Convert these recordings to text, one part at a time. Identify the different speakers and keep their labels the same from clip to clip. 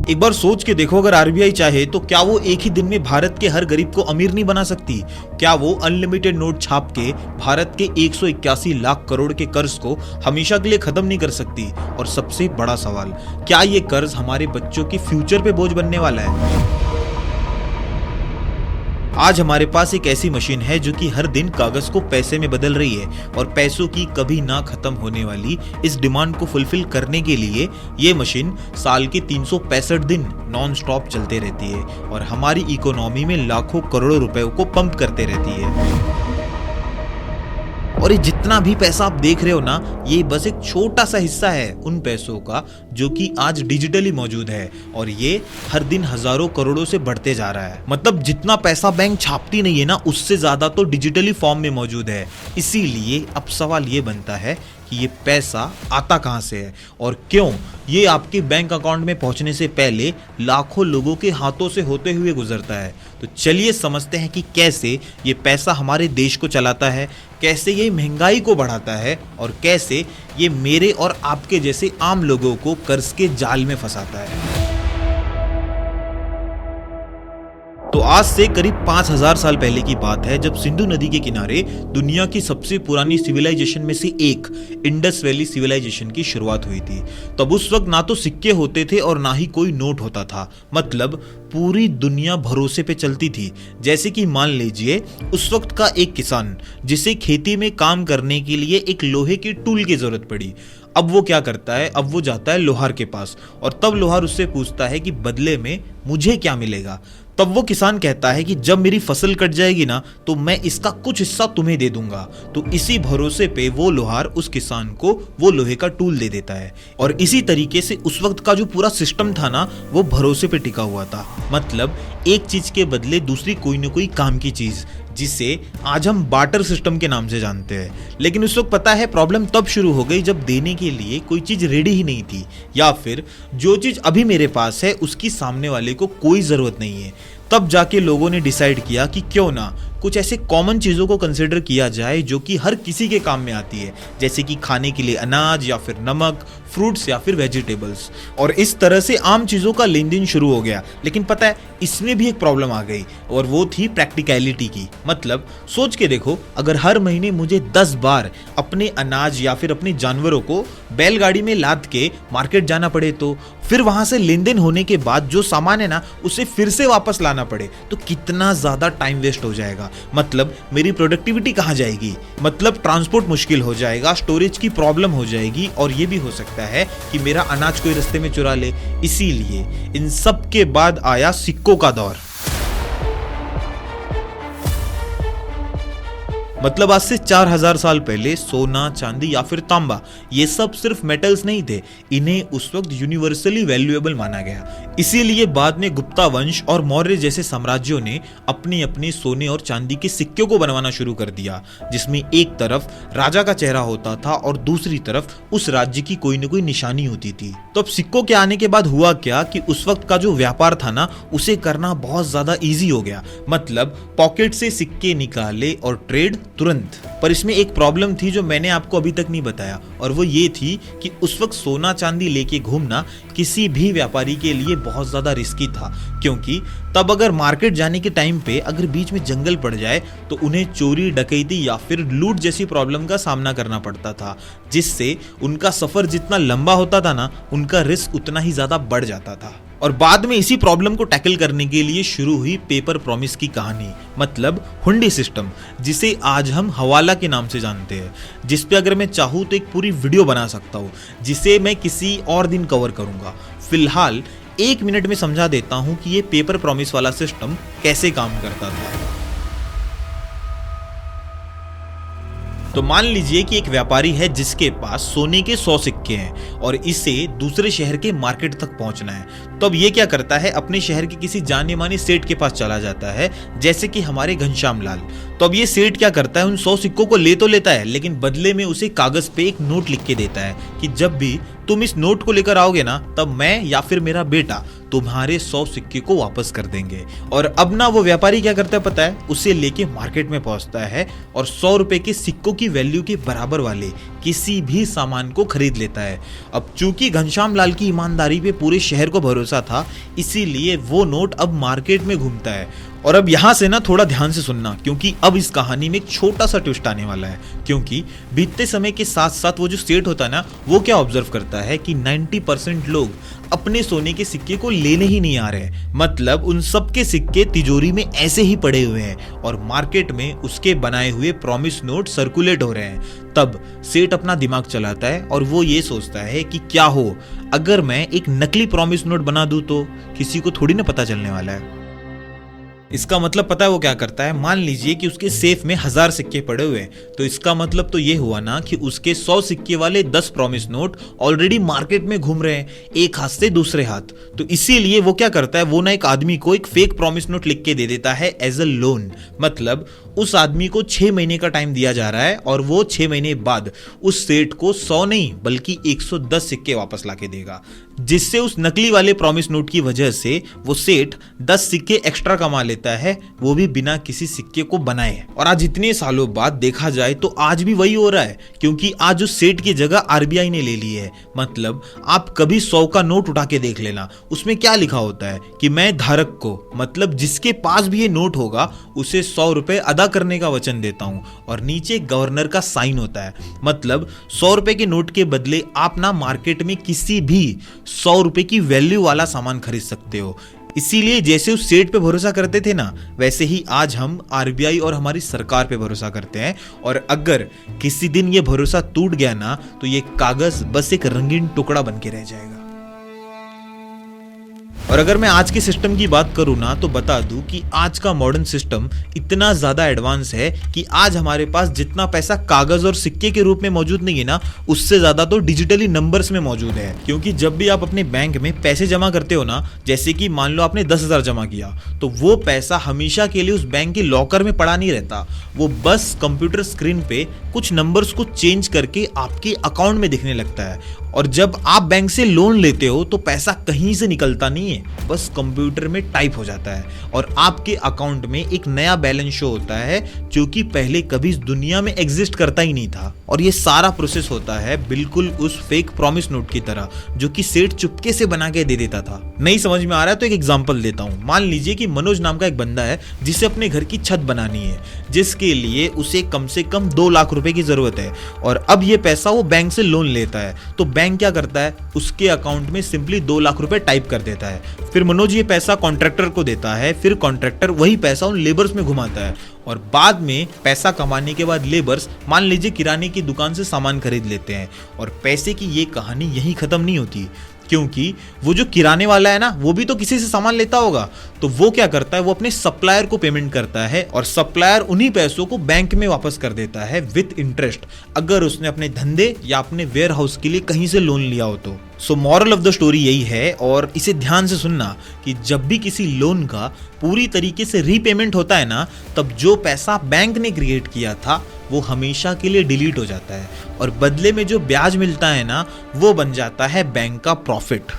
Speaker 1: एक बार सोच के देखो, अगर आरबीआई चाहे तो क्या वो एक ही दिन में भारत के हर गरीब को अमीर नहीं बना सकती? क्या वो अनलिमिटेड नोट छाप के भारत के 181 लाख करोड़ के कर्ज को हमेशा के लिए खत्म नहीं कर सकती? और सबसे बड़ा सवाल, क्या ये कर्ज हमारे बच्चों के फ्यूचर पे बोझ बनने वाला है? आज हमारे पास एक ऐसी मशीन है जो कि हर दिन कागज को पैसे में बदल रही है, और पैसों की कभी ना खत्म होने वाली इस डिमांड को फुलफिल करने के लिए ये मशीन साल के 365 दिन नॉन स्टॉप चलते रहती है और हमारी इकोनॉमी में लाखों करोड़ों रुपए को पंप करते रहती है। और ये जितना भी पैसा आप देख रहे हो ना, ये बस एक छोटा सा हिस्सा है उन पैसों का जो कि आज डिजिटली मौजूद है, और ये हर दिन हजारों करोड़ों से बढ़ते जा रहा है। मतलब जितना पैसा बैंक छापती नहीं है ना, उससे ज्यादा तो डिजिटली फॉर्म में मौजूद है। इसीलिए अब सवाल ये बनता है कि ये पैसा आता कहां से है और क्यों ये आपके बैंक अकाउंट में पहुंचने से पहले लाखों लोगों के हाथों से होते हुए गुजरता है। तो चलिए समझते हैं कि कैसे ये पैसा हमारे देश को चलाता है, कैसे ये महंगाई को बढ़ाता है और कैसे ये मेरे और आपके जैसे आम लोगों को कर्ज के जाल में फंसाता है। तो आज से करीब 5000 साल पहले की बात है, जब सिंधु नदी के किनारे दुनिया की सबसे पुरानी सिविलाइजेशन में से एक इंडस वैली सिविलाइजेशन की शुरुआत हुई थी। तब उस वक्त ना तो सिक्के होते थे और ना ही कोई नोट होता था। मतलब पूरी दुनिया भरोसे पे चलती थी। जैसे कि मान लीजिए उस वक्त का एक किसान जिसे खेती में काम करने के लिए एक लोहे के टूल की जरूरत पड़ी। अब वो क्या करता है, अब वो जाता है लोहार के पास, और तब लोहार उससे पूछता है कि बदले में मुझे क्या मिलेगा। तब वो किसान कहता है कि जब मेरी फसल कट जाएगी ना, तो मैं इसका कुछ हिस्सा तुम्हें दे दूंगा। तो इसी भरोसे पे वो लोहार उस किसान को वो लोहे का टूल दे देता है। और इसी तरीके से उस वक्त का जो पूरा सिस्टम था ना, वो भरोसे पे टिका हुआ था। मतलब एक चीज के बदले दूसरी कोई ना कोई काम की चीज, जिसे आज हम बार्टर सिस्टम के नाम से जानते हैं। लेकिन उस वक्त पता है प्रॉब्लम तब शुरू हो गई जब देने के लिए कोई चीज रेडी ही नहीं थी, या फिर जो चीज अभी मेरे पास है उसकी सामने वाले को कोई जरूरत नहीं है। तब जाके लोगों ने डिसाइड किया कि क्यों ना कुछ ऐसे कॉमन चीजों को कंसिडर किया जाए जो कि हर किसी के काम में आती है, जैसे कि खाने के लिए अनाज या फिर नमक, फ्रूट्स या फिर वेजिटेबल्स। और इस तरह से आम चीजों का लेन देन शुरू हो गया। लेकिन पता है इसमें भी एक प्रॉब्लम आ गई, और वो थी प्रैक्टिकलिटी की। मतलब सोच के देखो, अगर हर महीने मुझे 10 बार अपने अनाज या फिर अपने जानवरों को बैलगाड़ी में लाद के मार्केट जाना पड़े, तो फिर वहां से लेन देन होने के बाद जो सामान है ना, उसे फिर से वापस लाना पड़े, तो कितना ज्यादा टाइम वेस्ट हो जाएगा। मतलब मेरी प्रोडक्टिविटी कहां जाएगी, मतलब ट्रांसपोर्ट मुश्किल हो जाएगा, स्टोरेज की प्रॉब्लम हो जाएगी, और ये भी हो सकता है कि मेरा अनाज कोई रास्ते में चुरा ले। इसीलिए इन सब के बाद आया सिक्कों का दौर। मतलब आज से 4000 साल पहले सोना, चांदी या फिर तांबा, ये सब सिर्फ मेटल्स नहीं थे, इन्हें उस वक्त यूनिवर्सली वैल्यूएबल माना गया। इसीलिए बाद में गुप्ता वंश और मौर्य जैसे साम्राज्यों ने अपने अपने सोने और चांदी के सिक्कों को बनवाना शुरू कर दिया, जिसमें एक तरफ राजा का चेहरा होता था और दूसरी तरफ उस राज्य की कोई न कोई निशानी होती थी। तो अब सिक्कों के आने के बाद हुआ क्या कि उस वक्त का जो व्यापार था ना, उसे करना बहुत ज्यादा इजी हो गया। मतलब पॉकेट से सिक्के निकाले और ट्रेड तुरंत। पर इसमें एक प्रॉब्लम थी जो मैंने आपको अभी तक नहीं बताया, और वो ये थी कि उस वक्त सोना चांदी लेके घूमना किसी भी व्यापारी के लिए बहुत ज्यादा रिस्की था, क्योंकि तब अगर मार्केट जाने के टाइम पे अगर बीच में जंगल पड़ जाए तो उन्हें चोरी, डकैती या फिर लूट जैसी प्रॉब्लम का सामना करना पड़ता था, जिससे उनका सफर जितना लंबा होता था ना, उनका रिस्क उतना ही ज्यादा बढ़ जाता था। और बाद में इसी प्रॉब्लम को टैकल करने के लिए शुरू हुई पेपर प्रॉमिस की कहानी, मतलब हुंडी सिस्टम, जिसे आज हम हवाला के नाम से जानते हैं, जिस पे अगर मैं चाहूँ तो एक पूरी वीडियो बना सकता हूँ, जिसे मैं किसी और दिन कवर करूंगा। फिलहाल 1 मिनट में समझा देता हूँ कि ये पेपर प्रॉमिस वाला सिस्टम कैसे काम करता था। तो मान लीजिए कि एक व्यापारी है जिसके पास सोने के 100 सिक्के हैं और इसे दूसरे शहर के मार्केट तक पहुंचना है। तो अब ये क्या करता है, अपने शहर के किसी जाने माने सेठ के पास चला जाता है, जैसे कि हमारे घनश्याम लाल। तो अब ये सेठ क्या करता है, उन 100 सिक्कों को ले तो लेता है, लेकिन बदले में उसे कागज पे एक नोट लिख के देता है कि जब भी तुम इस नोट को लेकर आओगे ना, तब मैं या फिर मेरा बेटा तुम्हारे 100 सिक्के को वापस कर देंगे। और अब ना वो व्यापारी क्या करता है पता है, उसे लेके मार्केट में पहुंचता है और 100 रुपए के सिक्कों की वैल्यू के बराबर वाले किसी भी सामान को खरीद लेता है। अब चूंकि घनश्याम लाल की ईमानदारी पे पूरे शहर को भरोसा था, इसीलिए वो नोट अब मार्केट में घूमता है। और अब यहां से ना थोड़ा ध्यान से सुनना, क्योंकि अब इस कहानी में एक छोटा सा ट्विस्ट आने वाला है। क्योंकि बीतते समय के साथ साथ वो जो सेठ होता है ना, वो क्या ऑब्जर्व करता है कि 90% लोग अपने सोने के सिक्के को लेने ही नहीं आ रहे। मतलब उन सब के सिक्के तिजोरी में ऐसे ही पड़े हुए हैं और मार्केट में उसके बनाए हुए प्रॉमिस नोट सर्कुलेट हो रहे हैं। तब सेठ अपना दिमाग चलाता है और वो ये सोचता है कि क्या हो अगर मैं एक नकली प्रॉमिस नोट बना दूं, तो किसी को थोड़ी ना पता चलने वाला है। इसका मतलब पता है वो क्या करता है, मान लीजिए कि उसके सेफ में 1000 सिक्के पड़े हुए हैं, तो इसका मतलब तो ये हुआ ना कि उसके 100 सिक्के वाले 10 प्रॉमिस नोट ऑलरेडी मार्केट में घूम रहे हैं, एक हाथ से दूसरे हाथ। तो इसीलिए वो क्या करता है, वो ना एक आदमी को एक फेक प्रॉमिस नोट लिख के दे देता है एज अ लोन। मतलब उस आदमी को 6 महीने का टाइम दिया जा रहा है और वो 6 महीने बाद उस सेठ को 100 नहीं बल्कि 110 सिक्के वापस लाके देगा, जिससे उस नकली वाले प्रॉमिस नोट की वजह से वो सेठ 10 सिक्के एक्स्ट्रा कमा लेता है, वो भी बिना किसी सिक्के को बनाए। और आज इतने सालों बाद देखा जाए तो आज भी वही हो रहा है, क्योंकि आज उस सेठ की जगह आरबीआई ने ले ली है। मतलब आप कभी 100 का नोट उठा के देख लेना, उसमें क्या लिखा होता है कि मैं धारक को, मतलब जिसके पास भी ये नोट होगा, उसे 100 रुपए अदा करने का वचन देता हूं। और नीचे गवर्नर का साइन होता है। मतलब 100 रुपए के नोट के बदले आप ना मार्केट में किसी भी 100 रुपए की वैल्यू वाला सामान खरीद सकते हो। इसीलिए जैसे उस सेठ पे भरोसा करते थे ना, वैसे ही आज हम आरबीआई और हमारी सरकार पे भरोसा करते हैं। और अगर किसी दिन ये भरोसा टूट गया ना, तो ये कागज बस एक रंगीन टुकड़ा बन के रह जाएगा। और अगर मैं आज के सिस्टम की बात करूं ना, तो बता दूं कि आज का मॉडर्न सिस्टम इतना ज्यादा एडवांस है कि आज हमारे पास जितना पैसा कागज और सिक्के के रूप में मौजूद नहीं है ना, उससे ज्यादा तो डिजिटली नंबर्स में मौजूद है। क्योंकि जब भी आप अपने बैंक में पैसे जमा करते हो ना, जैसे कि मान लो आपने 10,000 जमा किया, तो वो पैसा हमेशा के लिए उस बैंक के लॉकर में पड़ा नहीं रहता। वो बस कंप्यूटर स्क्रीन पे कुछ नंबर्स को चेंज करके आपके अकाउंट में दिखने लगता है। और जब आप बैंक से लोन लेते हो तो पैसा कहीं से निकलता नहीं है, बस कंप्यूटर में टाइप हो जाता है और आपके अकाउंट में एक नया बैलेंस शो होता है, जो कि पहले कभी इस दुनिया में एग्जिस्ट करता ही नहीं था। और ये सारा प्रोसेस होता है बिल्कुल उस फेक प्रॉमिस नोट की तरह, जो कि सेठ चुपके से बना के दे देता था। नहीं समझ में आ रहा है तो एक एग्जांपल देता हूं। मान लीजिए कि मनोज नाम का एक बंदा है, जिसे अपने घर की छत बनानी है, जिसके लिए उसे कम से कम 2 लाख रुपए की जरूरत है। और अब ये पैसा वो बैंक से लोन लेता है, तो बैंक क्या करता है, उसके अकाउंट में सिंपली 2 लाख रुपए टाइप कर देता है। फिर मनोज ये पैसा कॉन्ट्रैक्टर को देता है, फिर कॉन्ट्रैक्टर वही पैसा उन लेबर्स में घुमाता है और बाद में पैसा कमाने के बाद लेबर्स मान लीजिए किराने की दुकान से सामान खरीद लेते हैं। और पैसे की ये कहानी यही खत्म नहीं होती, क्योंकि वो जो किराने वाला है ना, वो भी तो किसी से सामान लेता होगा। तो वो क्या करता है, वो अपने सप्लायर को पेमेंट करता है और सप्लायर उन्हीं पैसों को बैंक में वापस कर देता है विद इंटरेस्ट, अगर उसने अपने धंधे या अपने वेयर हाउस के लिए कहीं से लोन लिया हो तो। So moral of the story यही है, और इसे ध्यान से सुनना, कि जब भी किसी लोन का पूरी तरीके से रीपेमेंट होता है ना, तब जो पैसा बैंक ने क्रिएट किया था वो हमेशा के लिए डिलीट हो जाता है और बदले में जो ब्याज मिलता है ना, वो बन जाता है बैंक का प्रॉफिट।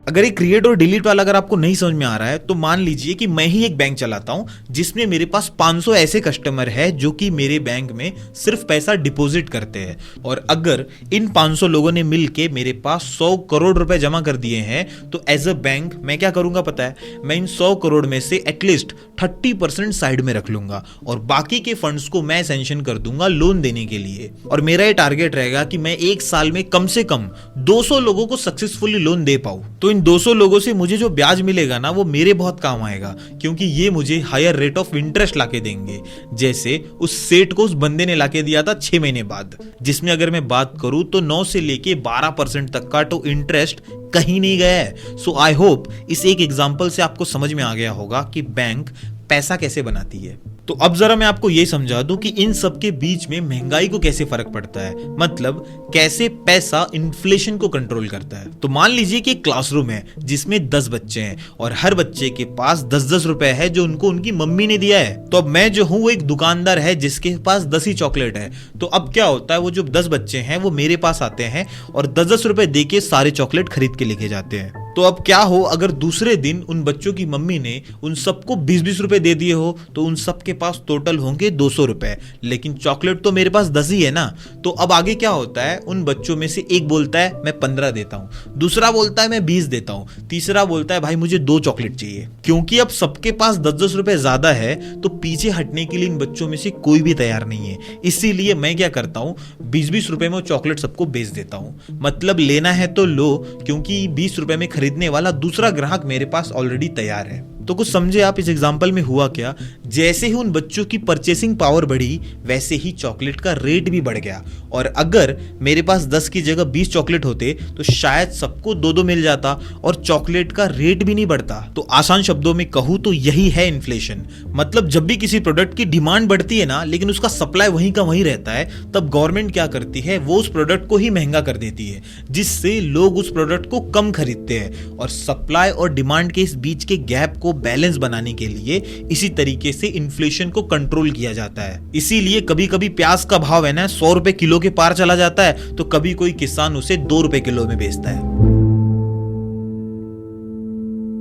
Speaker 1: अगर ये क्रिएट और डिलीट वाला अगर आपको नहीं समझ में आ रहा है, तो मान लीजिए कि मैं ही एक बैंक चलाता हूं, जिसमें मेरे पास 500 ऐसे कस्टमर है जो कि मेरे बैंक में सिर्फ पैसा डिपॉजिट करते हैं। और अगर इन 500 लोगों ने मिलके मेरे पास 100 करोड़ रुपए जमा कर दिए हैं, तो एज अ बैंक मैं क्या करूंगा पता है, मैं इन 100 करोड़ में से एटलीस्ट 30% साइड में रख लूंगा और बाकी के फंड्स को मैं सैंक्शन कर दूंगा लोन देने के लिए। और मेरा ये टारगेट रहेगा कि मैं एक साल में कम से कम 200 लोगों को सक्सेसफुली लोन दे पाऊं। तो इन 200 लोगों से मुझे जो ब्याज मिलेगा ना, वो मेरे बहुत काम आएगा, क्योंकि ये मुझे हायर रेट ऑफ इंटरेस्ट लाके देंगे, जैसे उस सेठ को उस बंदे ने लाके दिया था 6 महीने बाद, जिसमें अगर मैं बात करूं तो 9 से लेके 12% तक का तो इंटरेस्ट कहीं नहीं गया है। सो आई होप इस एक एग्जांपल से आपको समझ में आ गया होगा कि बैंक पैसा कैसे बनाती है। तो अब जरा मैं आपको ये समझा दूं कि इन सब के बीच में महंगाई को कैसे फर्क पड़ता है, मतलब कैसे पैसा इन्फ्लेशन को कंट्रोल करता है। तो मान लीजिए कि एक क्लासरूम है जिसमें 10 बच्चे हैं और हर बच्चे के पास 10-10 रुपए है जो उनको उनकी मम्मी ने दिया है। तो अब मैं जो हूं वो एक दुकानदार है जिसके पास 10 ही चॉकलेट है। तो अब क्या होता है, वो जो 10 बच्चे हैं वो मेरे पास आते हैं और 10-10 रुपए देके सारे चॉकलेट खरीद के लेके जाते हैं। तो अब क्या हो अगर दूसरे दिन उन बच्चों की मम्मी ने उन सबको 20-20 रुपए दे दिए हो, तो उन सब के पास टोटल होंगे 200 रुपए, लेकिन चॉकलेट तो मेरे पास 10 ही है ना। तो अब आगे क्या होता है, उन बच्चों में से एक बोलता है मैं 15 देता हूं, दूसरा बोलता है मैं 20 देता हूं, तीसरा बोलता है भाई मुझे 2 चॉकलेट चाहिए। क्योंकि अब सबके पास 10-10 रुपए ज्यादा है तो पीछे हटने के लिए इन बच्चों में से कोई भी तैयार नहीं है। इसीलिए मैं क्या करता हूं, 20-20 रुपए में चॉकलेट सबको बेच देता हूं। मतलब लेना है तो लो, क्योंकि 20 रुपए में खरीदने वाला दूसरा ग्राहक मेरे पास ऑलरेडी तैयार है। तो कुछ समझे आप इस एग्जांपल में हुआ क्या, जैसे ही उन बच्चों की परचेसिंग पावर बढ़ी वैसे ही चॉकलेट का रेट भी बढ़ गया। और अगर मेरे पास 10 की जगह 20 चॉकलेट होते तो शायद सबको 2-2 मिल जाता और चॉकलेट का रेट भी नहीं बढ़ता। तो आसान शब्दों में कहूं तो यही है इन्फ्लेशन। मतलब जब भी किसी प्रोडक्ट की डिमांड बढ़ती है ना, लेकिन उसका सप्लाई वहीं का वहीं रहता है, तब गवर्नमेंट क्या करती है, वो उस प्रोडक्ट को ही महंगा कर देती है, जिससे लोग उस प्रोडक्ट को कम खरीदते हैं। और सप्लाई और डिमांड के इस बीच के गैप को बैलेंस बनाने के लिए इसी तरीके से इन्फ्लेशन को कंट्रोल किया जाता है। इसीलिए कभी कभी प्याज का भाव है ना 100 रुपए किलो के पार चला जाता है, तो कभी कोई किसान उसे 2 रुपए किलो में बेचता है।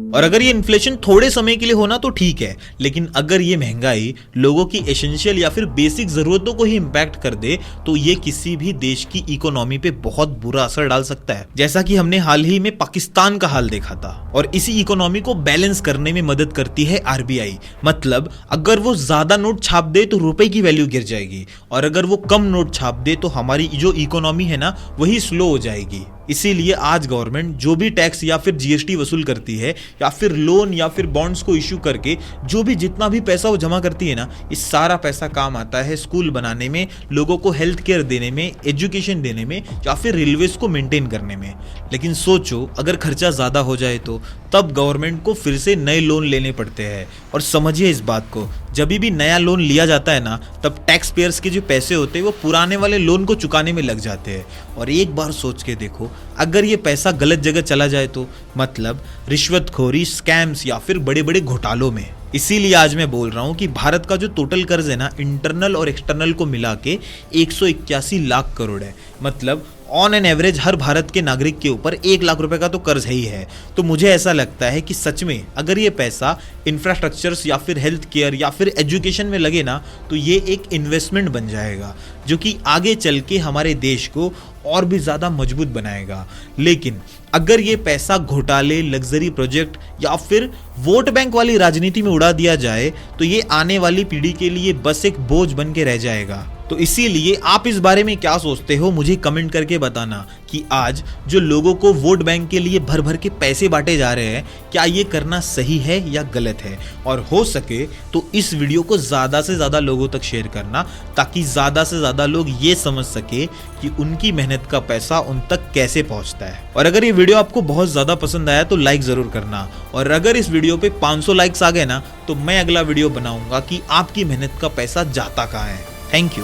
Speaker 1: और अगर ये इन्फ्लेशन थोड़े समय के लिए होना तो ठीक है, लेकिन अगर ये महंगाई लोगों की एसेंशियल या फिर बेसिक जरूरतों को ही इंपैक्ट कर दे तो ये किसी भी देश की इकोनॉमी पे बहुत बुरा असर डाल सकता है, जैसा कि हमने हाल ही में पाकिस्तान का हाल देखा था। और इसी इकोनॉमी को बैलेंस करने में मदद करती है आरबीआई। मतलब अगर वो ज्यादा नोट छाप दे तो रुपए की वैल्यू गिर जाएगी, और अगर वो कम नोट छाप दे तो हमारी जो इकोनॉमी है ना वही स्लो हो जाएगी। इसीलिए आज गवर्नमेंट जो भी टैक्स या फिर जीएसटी वसूल करती है, या फिर लोन या फिर बॉन्ड्स को इश्यू करके जो भी जितना भी पैसा वो जमा करती है ना, इस सारा पैसा काम आता है स्कूल बनाने में, लोगों को हेल्थ केयर देने में, एजुकेशन देने में, या फिर रेलवेज को मेंटेन करने में। लेकिन सोचो अगर खर्चा ज्यादा हो जाए तो तब गवर्नमेंट को फिर से नए लोन लेने पड़ते हैं। और समझिए इस बात को, जब भी नया लोन लिया जाता है ना, तब टैक्स पेयर्स के जो पैसे होते हैं वो पुराने वाले लोन को चुकाने में लग जाते हैं। और एक बार सोच के देखो, अगर ये पैसा गलत जगह चला जाए तो, मतलब रिश्वतखोरी, स्कैम्स या फिर बड़े बड़े घोटालों में। इसीलिए आज मैं बोल रहा हूं कि भारत का जो टोटल कर्ज है ना, इंटरनल और एक्सटर्नल को मिला के 181 लाख करोड़ है। मतलब ऑन एन एवरेज हर भारत के नागरिक के ऊपर 1 लाख रुपए का तो कर्ज है ही है। तो मुझे ऐसा लगता है कि सच में अगर ये पैसा इंफ्रास्ट्रक्चर्स या फिर हेल्थ केयर या फिर एजुकेशन में लगे ना, तो ये एक इन्वेस्टमेंट बन जाएगा जो कि आगे चल के हमारे देश को और भी ज़्यादा मजबूत बनाएगा। लेकिन अगर ये पैसा घोटाले, लग्जरी प्रोजेक्ट या फिर वोट बैंक वाली राजनीति में उड़ा दिया जाए तो ये आने वाली पीढ़ी के लिए बस एक बोझ बन के रह जाएगा। तो इसीलिए आप इस बारे में क्या सोचते हो मुझे कमेंट करके बताना कि आज जो लोगों को वोट बैंक के लिए भर भर के पैसे बांटे जा रहे हैं, क्या ये करना सही है या गलत है। और हो सके तो इस वीडियो को ज़्यादा से ज़्यादा लोगों तक शेयर करना, ताकि ज़्यादा से ज़्यादा लोग ये समझ सके कि उनकी मेहनत का पैसा उन तक कैसे पहुंचता है। और अगर ये वीडियो आपको बहुत ज़्यादा पसंद आया तो लाइक ज़रूर करना। और अगर इस वीडियो पे 500 लाइक्स आ गए ना, तो मैं अगला वीडियो बनाऊंगा कि आपकी मेहनत का पैसा जाता कहाँ है। Thank you.